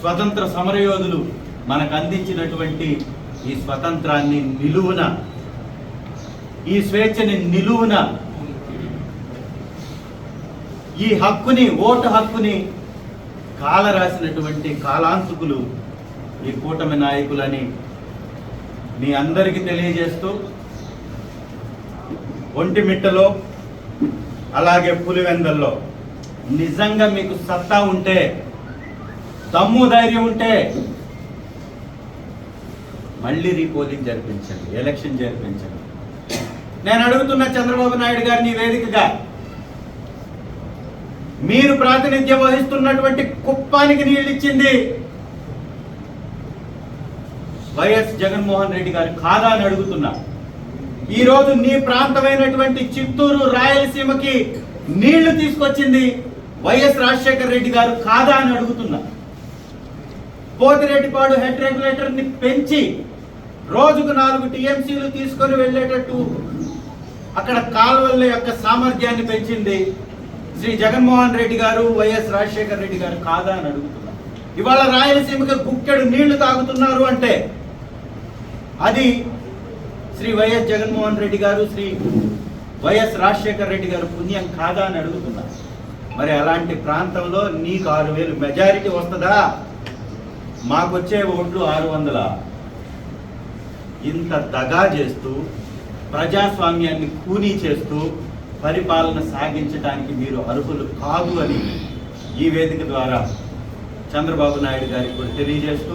స్వతంత్ర సమరయోధులు మనకు అందించినటువంటి ఈ స్వతంత్రాన్ని నిలువున, ఈ స్వేచ్ఛని నిలువున, ఈ హక్కుని, ఓటు హక్కుని కాలరాసినటువంటి కాలాంతకులు ఈ కూటమి నాయకులని మీ అందరికీ తెలియజేస్తూ, ఒంటిమిట్టలో అలాగే పులివెందల్లో నిజంగా మీకు సత్తా ఉంటే, దమ్ము ధైర్యం ఉంటే మళ్ళీ రీపోలింగ్ జరిపించండి, ఎలక్షన్ జరిపించండి. నేను అడుగుతున్న చంద్రబాబు నాయుడు గారిని వేదికగా, మీరు ప్రాతినిధ్యం వహిస్తున్నటువంటి కుప్పానికి నీళ్ళు ఇచ్చింది వైఎస్ జగన్మోహన్ రెడ్డి గారు కాదా అని అడుగుతున్నా. ఈరోజు నీ ప్రాంతమైనటువంటి చిత్తూరు, రాయలసీమకి నీళ్లు తీసుకొచ్చింది వైఎస్ రాజశేఖర రెడ్డి గారు కాదా అని అడుగుతున్నా. పోతిరెడ్డిపాడు హెడ్ రెగ్యులేటర్ ని పెంచి రోజుకు 4 టీఎంసీలు తీసుకొని వెళ్ళేటట్టు అక్కడ కాలువల యొక్క సామర్థ్యాన్ని పెంచింది శ్రీ జగన్మోహన్ రెడ్డి గారు, వైఎస్ రాజశేఖర రెడ్డి గారు కాదా అని అడుగుతున్నా. ఇవాళ రాయలసీమకి గుక్కెడు నీళ్లు తాగుతున్నారు అంటే అది శ్రీ వైఎస్ జగన్మోహన్ రెడ్డి గారు, శ్రీ వైఎస్ రాజశేఖర రెడ్డి గారు పుణ్యం కాదా అని అడుగుతున్నా. మరి అలాంటి ప్రాంతంలో నీకు 6,000 మెజారిటీ వస్తుందా? మాకొచ్చే ఓట్లు 600. ఇంత దగా చేస్తూ, ప్రజాస్వామ్యాన్ని కూనీ చేస్తూ పరిపాలన సాగించడానికి మీరు అర్హులు కాదు అని ఈ వేదిక ద్వారా చంద్రబాబు నాయుడు గారికి కూడా తెలియజేస్తూ,